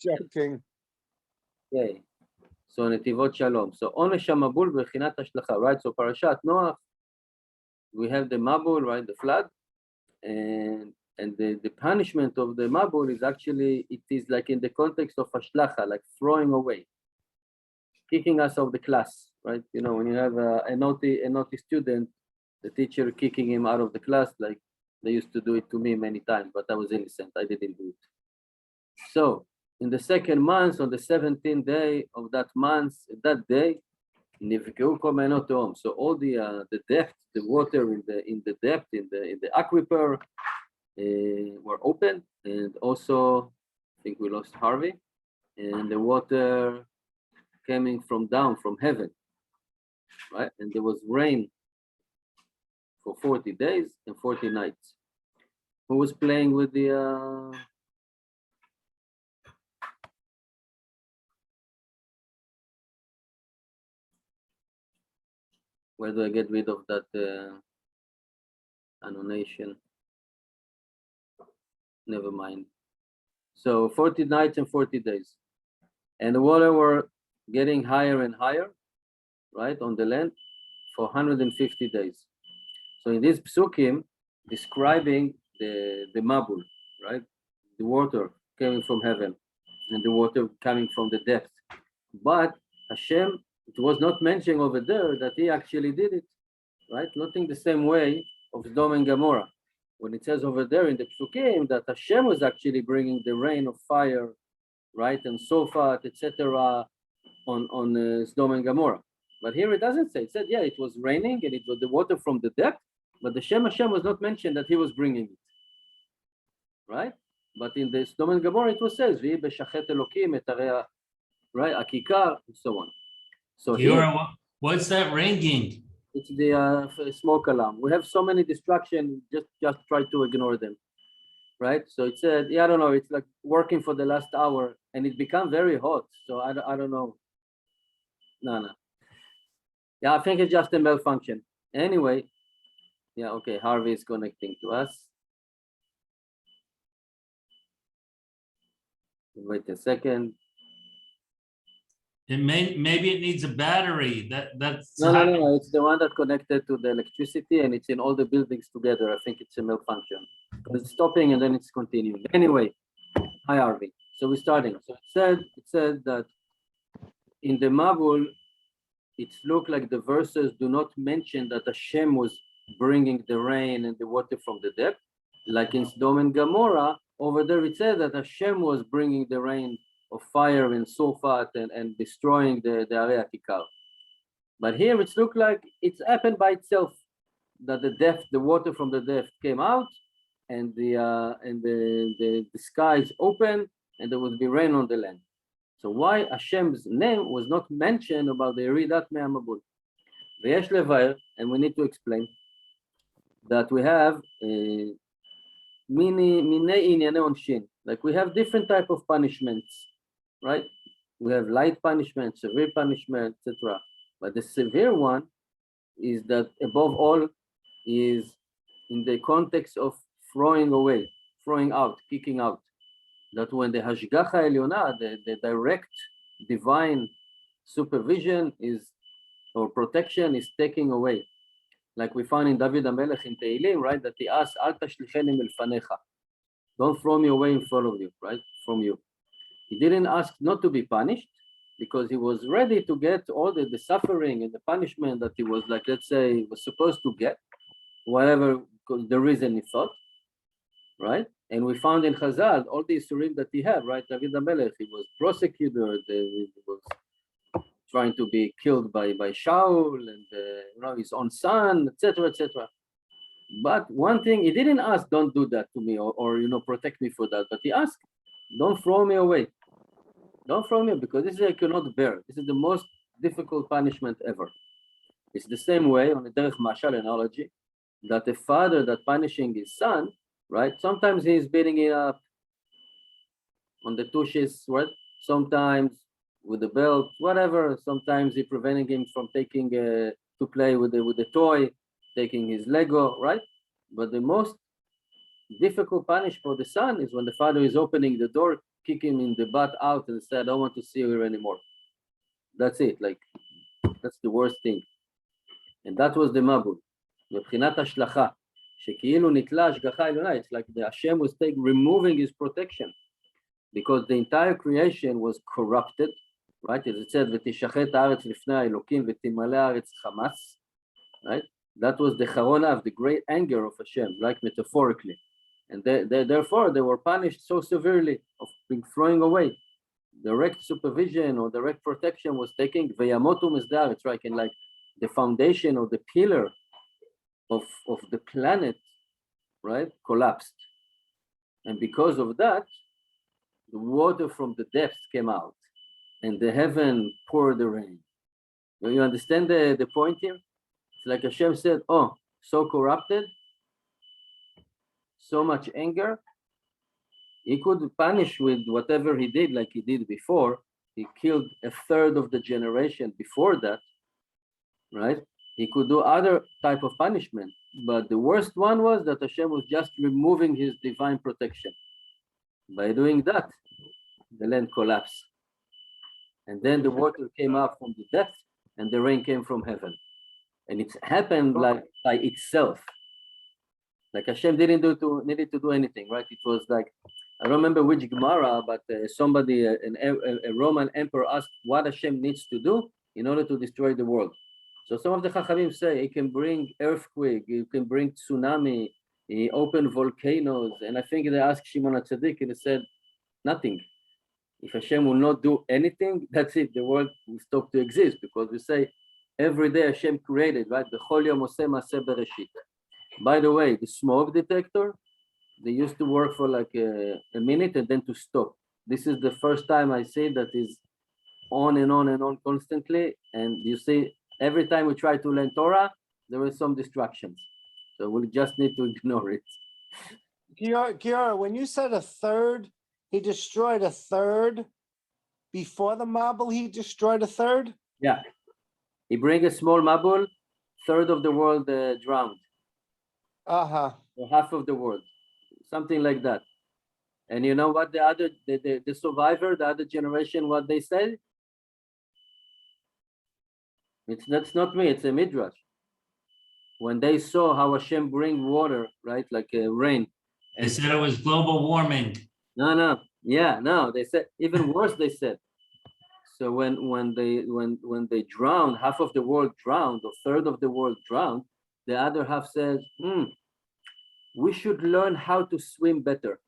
Joking. Okay. So Netivot Shalom. So Onesh Mabul Bechinat Hashlacha, right? So Parashat Noach, we have the Mabul, right? The flood, and the punishment of the Mabul is actually, it is like in the context of Hashlacha, like throwing away, kicking us out of the class, right? You know, when you have a naughty student, the teacher kicking him out of the class, like they used to do it to me many times, but I was innocent. I didn't do it. So in the second month, on the 17th day of that month, that day, so all the depth, the water in the depth in the aquifer were open, and also I think we lost Harvey, and the water coming from down from heaven, right? And there was rain for 40 days and 40 nights. Who was playing with the where do I get rid of that annotation? Never mind. So 40 nights and 40 days. And the water were getting higher and higher, right, on the land for 150 days. So in this psukim, describing the Mabul, right, the water coming from heaven and the water coming from the depth. But Hashem, it was not mentioned over there that he actually did it, right? Not in the same way of Sodom and Gomorrah. When it says over there in the psukim that Hashem was actually bringing the rain of fire, right, and Sofat, etc., on Sodom and Gomorrah. But here it doesn't say. It said, yeah, it was raining and it was the water from the depth, but the Shem Hashem was not mentioned that he was bringing it, right? But in the Sodom and Gomorrah it was says, "Vi b'shachet Elokim et area," right, Akikar, and so on. So here, what's that ringing? it's the smoke alarm. We have so many distractions. Just try to ignore them, right? So it said, yeah, I don't know. It's like working for the last hour, and it become very hot. So I don't know. No. Yeah, I think it's just a malfunction. Anyway, yeah, okay. Harvey is connecting to us. Wait a second. Maybe it needs a battery. That's No. It's the one that connected to the electricity, and it's in all the buildings together. I think it's a malfunction. It's stopping and then it's continuing. Anyway, hi Harvey. So we're starting. So it said that in the Mabul, it looked like the verses do not mention that Hashem was bringing the rain and the water from the depth. Like in Sodom and Gomorrah, over there it said that Hashem was bringing the rain of fire and Sofat and destroying the area Kikar. But here it looked like it's happened by itself, that the water from the depth came out, and the skies open, and there would be rain on the land. So why Hashem's name was not mentioned about the Yeridat Me'amabul? V'yesh levaer, and we need to explain that we have minei inyane onshin, like we have different type of punishments, right? We have light punishment, severe punishment, etc. But the severe one is that above all is in the context of throwing away, throwing out, kicking out. That when the Hashgacha Elyona, the direct divine supervision is, or protection is taking away. Like we found in David HaMelech in Tehillim, right? That he asked, Al tashlicheni milfanecha. Don't throw me away in front of you, right? From you. He didn't ask not to be punished because he was ready to get all the suffering and the punishment that he was, like, let's say, was supposed to get, whatever the reason he thought, right? And we found in Chazal all the isurim that he had, right? David HaMelech, he was prosecuted, he was trying to be killed by Shaul, and his own son, etc., etc. But one thing, he didn't ask, don't do that to me, or protect me for that. But he asked, don't throw me away. Don't throw me, because this is I cannot bear. This is the most difficult punishment ever. It's the same way on the derech mashal analogy, that a father that punishing his son, right? Sometimes he's beating it up on the tushes, right? Sometimes with the belt, whatever. Sometimes he's preventing him from taking to play with the toy, taking his Lego, right? But the most difficult punish for the son is when the father is opening the door, kick him in the butt out and say, I don't want to see you here anymore. That's it. Like, that's the worst thing. And that was the Mabul. מבחינת השלכה, שכאילו נתלה השגחה עליונה, it's like the Hashem was removing his protection, because the entire creation was corrupted, right? As it said, ותשחט הארץ לפני האלוקים ותמלא הארץ חמס, right? That was the charona of the great anger of Hashem, like metaphorically. And therefore, they were punished so severely of being throwing away. Direct supervision or direct protection was taken, veyamotu misdaretz, right? And like the foundation or the pillar of the planet, right, collapsed. And because of that, the water from the depths came out and the heaven poured the rain. You understand the point here? It's like Hashem said, oh, so corrupted, so much anger. He could punish with whatever he did, like he did before. He killed a third of the generation before that, right? He could do other type of punishment, but the worst one was that Hashem was just removing his divine protection. By doing that, the land collapsed. And then the water came up from the depth and the rain came from heaven. And it happened like by itself. Like Hashem needed to do anything, right? It was like, I don't remember which Gemara, but somebody, a Roman emperor asked what Hashem needs to do in order to destroy the world. So some of the Chachamim say he can bring earthquake, he can bring tsunami, he opened volcanoes. And I think they asked Shimon HaTzadik and he said, nothing. If Hashem will not do anything, that's it, the world will stop to exist, because we say every day Hashem created, right? B'chol yom oseh maaseh bereshit. By the way, the smoke detector, they used to work for like a minute and then to stop. This is the first time I see that is on and on and on constantly. And you see, every time we try to learn Torah, there is some distractions. So we just need to ignore it. Giora, when you said a third, he destroyed a third. Before the Mabul, he destroyed a third? Yeah. He bring a small Mabul, third of the world drowned. Uh-huh. Or half of the world. Something like that. And you know what the survivor, the other generation, what they said? That's not me, it's a midrash. When they saw how Hashem bring water, right, like rain. They said it was global warming. No, they said even worse. They said, so when they drowned, half of the world drowned, or third of the world drowned, the other half said, we should learn how to swim better.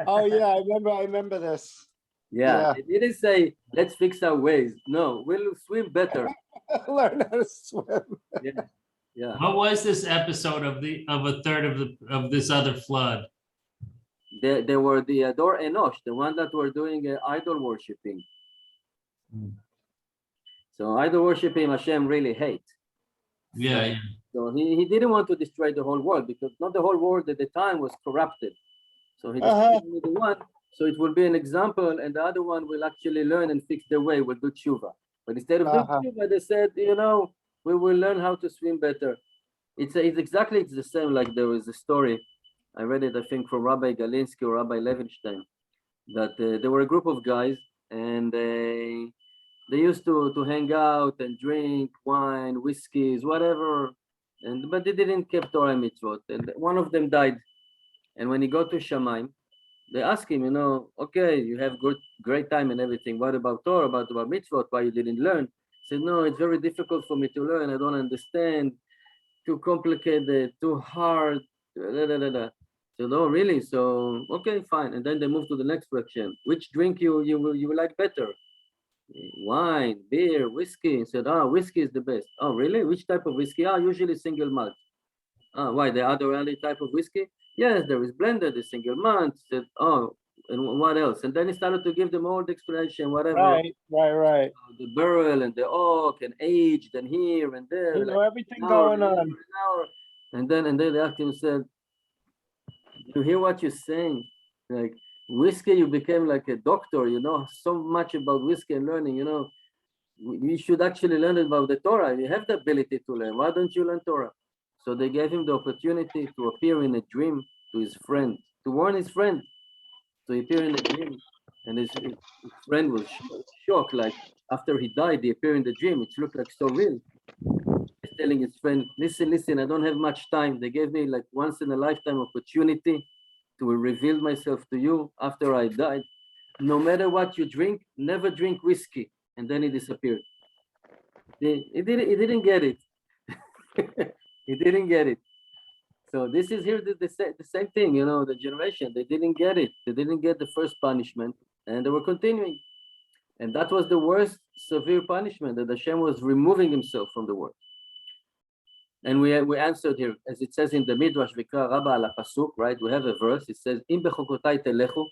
Oh yeah, I remember this. Yeah, they didn't say let's fix our ways. No, we'll swim better. Learn how to swim. Yeah. What was this episode of a third of this other flood? They were the Ador Enosh, the one that were doing idol worshiping. So idol worshiping Hashem really hate. Yeah. So he didn't want to destroy the whole world, because not the whole world at the time was corrupted. So he destroyed only the one, so it will be an example, and the other one will actually learn and fix their way, will do tshuva. But instead of doing tshuva, they said, we will learn how to swim better. It's the same, like there was a story, I read it, I think, from Rabbi Galinsky or Rabbi Levinstein, that there were a group of guys, and they used to hang out and drink wine, whiskeys, whatever, but they didn't keep Torah mitzvot. And one of them died. And when he got to Shamayim, they asked him, okay, you have great time and everything. What about Torah, about mitzvot? Why you didn't learn? He said, no, it's very difficult for me to learn. I don't understand. Too complicated, too hard. So no, really? So okay, fine. And then they moved to the next question. Which drink you like better? Wine, beer, whiskey. He said, whiskey is the best. Oh, really? Which type of whiskey? Usually single malt. Why? The other only type of whiskey? Yes, there is blended, the single malt. He said, and what else? And then he started to give them all the explanation, whatever. Right. The barrel and the oak and aged and here and there. You know, everything going on. And then they asked him, said, you hear what you're saying? Like whiskey, you became like a doctor, so much about whiskey and learning, you should actually learn about the Torah. You have the ability to learn. Why don't you learn Torah? So they gave him the opportunity to appear in a dream to his friend, to warn his friend to appear in a dream And his friend was shocked, like after he died, he appeared in the dream. It looked like so real. He's telling his friend, listen, I don't have much time. They gave me like once in a lifetime opportunity to reveal myself to you after I died. No matter what you drink, never drink whiskey. And then he disappeared. He didn't get it. He didn't get it. So this is here the same thing, you know, the generation, they didn't get it. They didn't get the first punishment and they were continuing. And that was the worst severe punishment, that Hashem was removing himself from the world. And we answered here, as it says in the Midrash, Vikra Rabba ala Pasuk, right? We have a verse, it says, Im bechokotai telechu,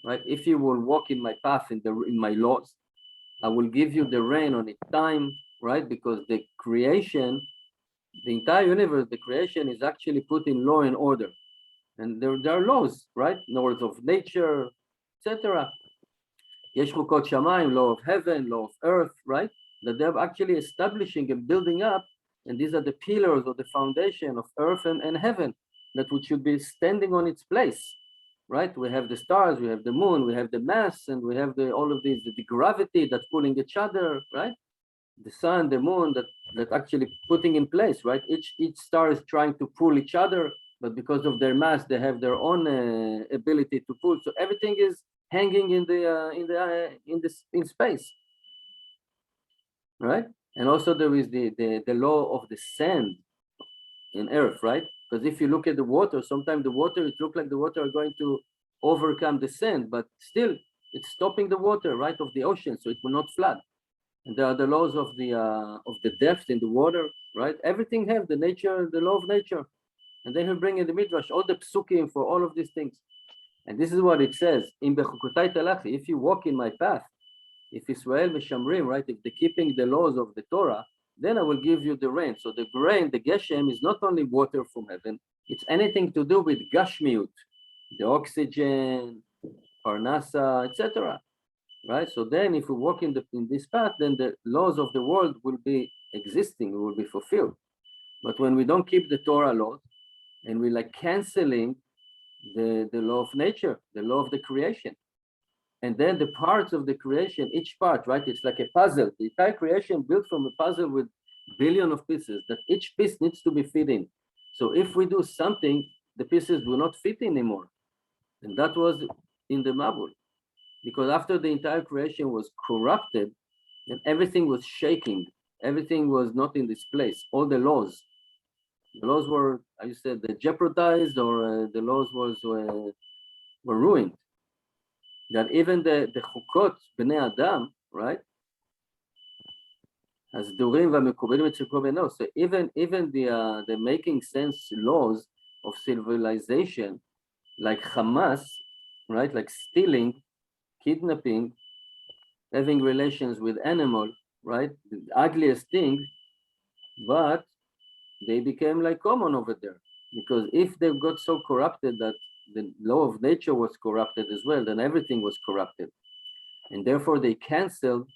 right? If you will walk in my path, in my laws, I will give you the rain on its time, right? Because the creation, the entire universe, the creation is actually put in law and order. And there are laws, right? Laws of nature, etc. Yesh chukot shamayim, law of heaven, law of earth, right? That they're actually establishing and building up, and these are the pillars or the foundation of earth and heaven, that which should be standing on its place, right? We have the stars, we have the moon, we have the mass, and we have all of these, the gravity that's pulling each other, right? The sun, the moon, that actually putting in place, right? Each star is trying to pull each other, but because of their mass, they have their own ability to pull. So everything is hanging in space, right? And also there is the law of the sand in earth, right? Because if you look at the water, sometimes the water, it looks like the water are going to overcome the sand, but still it's stopping the water, right, of the ocean, so it will not flood. And there are the laws of the depth in the water, right? Everything have the nature, the law of nature. And then he'll bring in the midrash all the psukim for all of these things. And this is what it says: in bechukotai talachi, if you walk in my path, if Israel meshamrim, right, if they're keeping the laws of the Torah, then I will give you the rain. So the rain, the geshem, is not only water from heaven; it's anything to do with gashmiut, the oxygen, parnasa, etc. Right? So then if we walk in this path, then the laws of the world will be existing, will be fulfilled. But when we don't keep the Torah laws, and we like canceling the law of nature, the law of the creation, and then the parts of the creation, each part, right? It's like a puzzle. The entire creation built from a puzzle with billion of pieces that each piece needs to be fit in. So if we do something, the pieces will not fit anymore. And that was in the Mabul. Because after the entire creation was corrupted, and everything was shaking, everything was not in this place. All the laws were, I said, jeopardized, or the laws were ruined. That even the chukot bnei Adam, right? As durim v'mekubelim etzil. So even the making sense laws of civilization, like Hamas, right? Like stealing, kidnapping, having relations with animal, right? The ugliest thing, but they became like common over there. Because if they got so corrupted that the law of nature was corrupted as well, then everything was corrupted. And therefore they canceled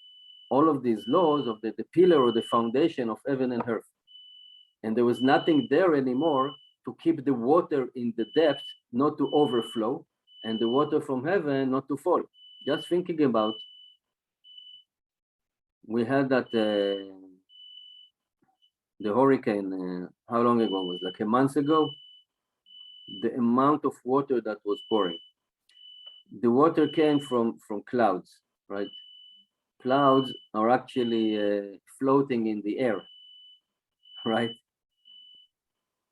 all of these laws of the pillar or the foundation of heaven and earth. And there was nothing there anymore to keep the water in the depth not to overflow, and the water from heaven not to fall. Just thinking about, we had that the hurricane, how long ago was it? Like a month ago, the amount of water that was pouring. The water came from clouds, right? Clouds are actually floating in the air, right?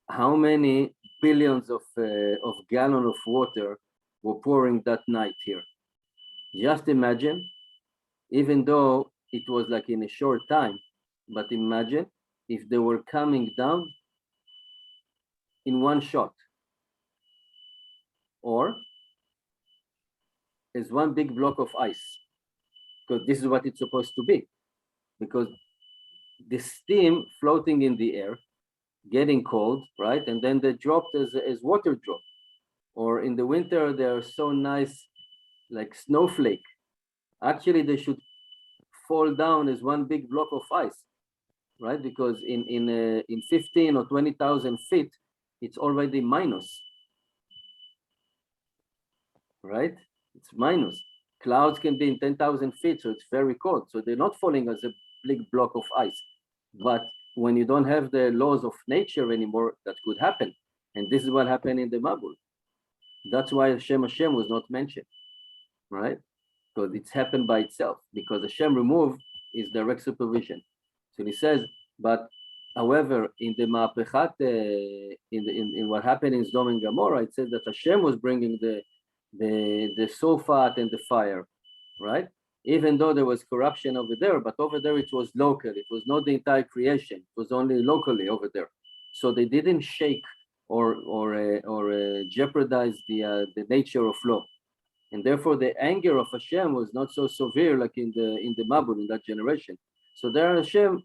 How many billions of gallons of water were pouring that night here? Just imagine, even though it was like in a short time, but imagine if they were coming down in one shot, or as one big block of ice, because this is what it's supposed to be, because the steam floating in the air, getting cold, right? And then they dropped as water drop. Or in the winter, they are so nice, like snowflake. Actually, they should fall down as one big block of ice, right? Because in 15 or 20,000 feet, it's already minus, right? It's minus. Clouds can be in 10,000 feet, so it's very cold. So they're not falling as a big block of ice. But when you don't have the laws of nature anymore, that could happen. And this is what happened in the Mabul. That's why Hashem was not mentioned, right? Because it's happened by itself. Because Hashem removed is direct supervision. So he says, but however, in the Ma'apechat, in what happened in Sodom and Gomorrah, it says that Hashem was bringing the sulfat and the fire, right? Even though there was corruption over there, but over there it was local. It was not the entire creation. It was only locally over there. So they didn't shake or jeopardize the nature of law, and therefore the anger of Hashem was not so severe like in the Mabul in that generation. So there Hashem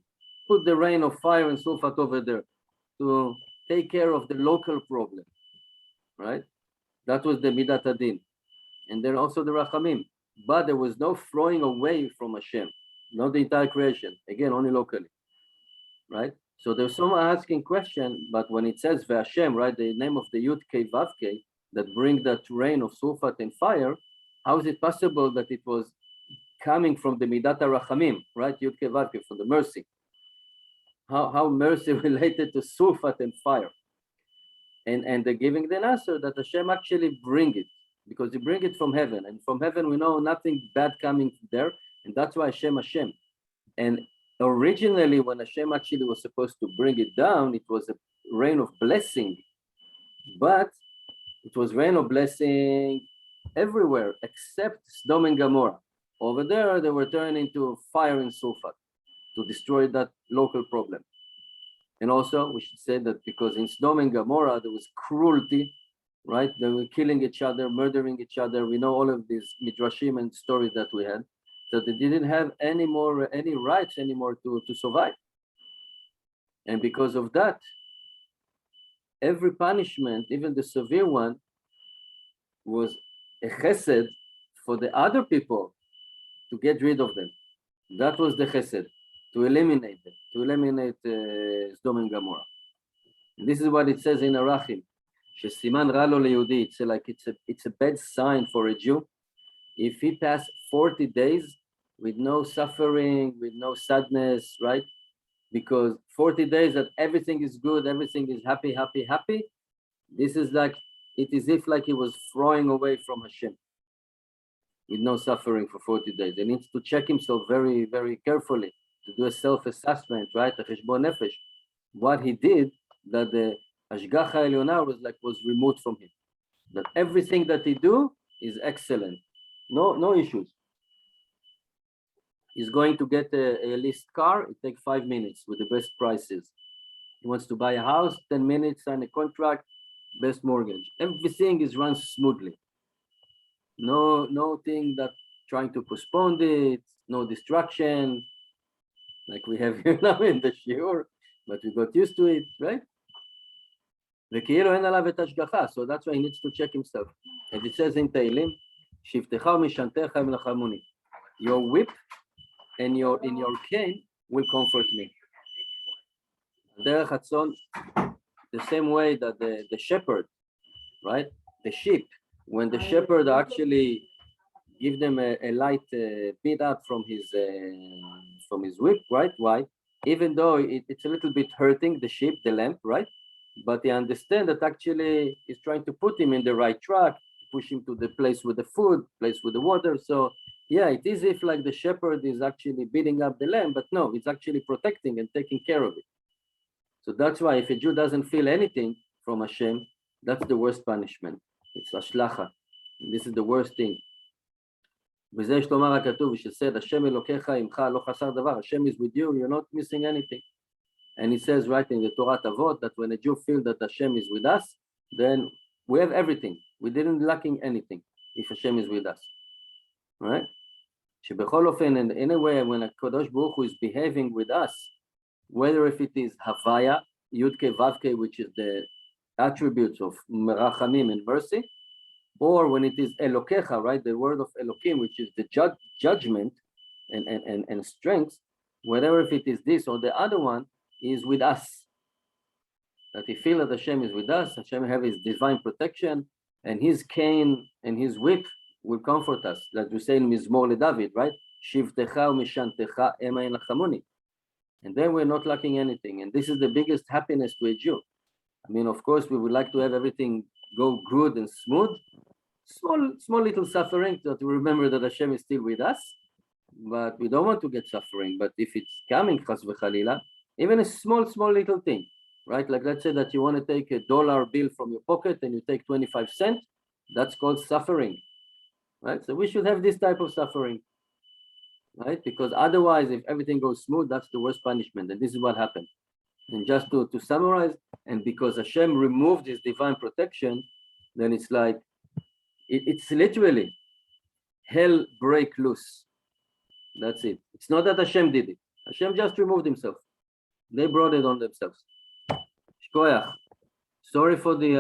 put the rain of fire and sulfat over there to take care of the local problem, right? That was the Midat Adin, and then also the Rachamim. But there was no throwing away from Hashem, not the entire creation. Again, only locally, right? So there's someone asking question, but when it says Ve'Hashem, right, the name of the Yud Kei Vav Kei that bring that rain of sulfat and fire, how is it possible that it was coming from the Midat Rachamim, right? Yud Kei Vav Kei, from the mercy. How mercy related to sulfat and fire? And they're giving the answer that Hashem actually bring it, because you bring it from heaven, and from heaven we know nothing bad coming there, and that's why Hashem. And originally, when Hashem actually was supposed to bring it down, it was a rain of blessing, but it was rain of blessing everywhere except Sodom and Gomorrah. Over there, they were turned into fire and sulfat to destroy that local problem. And also, we should say that because in Sodom and Gomorrah, there was cruelty, right? They were killing each other, murdering each other. We know all of these midrashim and stories that we had. So they didn't have any rights anymore to survive. And because of that, every punishment, even the severe one, was a chesed for the other people to get rid of them. That was the chesed, to eliminate them, to eliminate Sodom and Gomorrah. And this is what it says in Arachim. Shesiman ra lo leyudi. It's a bad sign for a Jew if he passed 40 days with no suffering, with no sadness, right? Because 40 days that everything is good, everything is happy, happy, happy. This is like, it is if like he was throwing away from Hashem with no suffering for 40 days. He needs to check himself very, very carefully to do a self-assessment, right? A cheshbon nefesh. What he did, that the Hashgacha Elionah was removed from him. That everything that he do is excellent. No issues. He's going to get a leased car. It takes 5 minutes with the best prices. He wants to buy a house, 10 minutes, sign a contract, best mortgage. Everything is run smoothly. No thing that trying to postpone it, no distraction, like we have here now in the shiur, but we got used to it, right? So that's why he needs to check himself. And it says in Tehillim, your whip and your cane will comfort me. Derech Hatzon, the same way that the shepherd, right? The sheep, when the shepherd actually give them a light beat up from his whip, right? Why? Even though it's a little bit hurting the sheep, the lamb, right? But they understand that actually he's trying to put him in the right track, push him to the place with the food, place with the water. So yeah, it is if like the shepherd is actually beating up the lamb, but no, it's actually protecting and taking care of it. So that's why if a Jew doesn't feel anything from Hashem, that's the worst punishment. It's השלכה. This is the worst thing. וזה יש לומר הכתוב, ושsaid, השם אלוקיך עמך, לא חסר דבר. Hashem is with you, you're not missing anything. And he says right in the Torah Tavot that when a Jew feels that Hashem is with us, then we have everything. We didn't lacking anything if Hashem is with us. Right? שבכל אופן, in any way, when a Kadosh Baruch Hu is behaving with us, whether if it is Havaya, Yudke Vavke, which is the attributes of Merachamim and mercy, or when it is Elokecha, right, the word of Elokim, which is the judgment and strength, whether if it is this or the other one, is with us. That he feels that Hashem is with us, Hashem have his divine protection, and his cane and his whip will comfort us. Like we say in Mizmor LeDavid, right? Shivtecha u'mishantecha ema yenachamuni. And then we're not lacking anything. And this is the biggest happiness to a Jew. I mean, of course, we would like to have everything go good and smooth. Small little suffering, that we remember that Hashem is still with us. But we don't want to get suffering. But if it's coming, chas v'chalila, even a small little thing, right? Like let's say that you want to take $1 bill from your pocket and you take 25 cents, that's called suffering, right? So we should have this type of suffering, right? Because otherwise, if everything goes smooth, that's the worst punishment. And this is what happened. And just to summarize, and because Hashem removed his divine protection, then it's like, it's literally hell break loose. That's it. It's not that Hashem did it. Hashem just removed himself. They brought it on themselves. Shkoyach. Sorry for the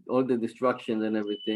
all the destruction and everything.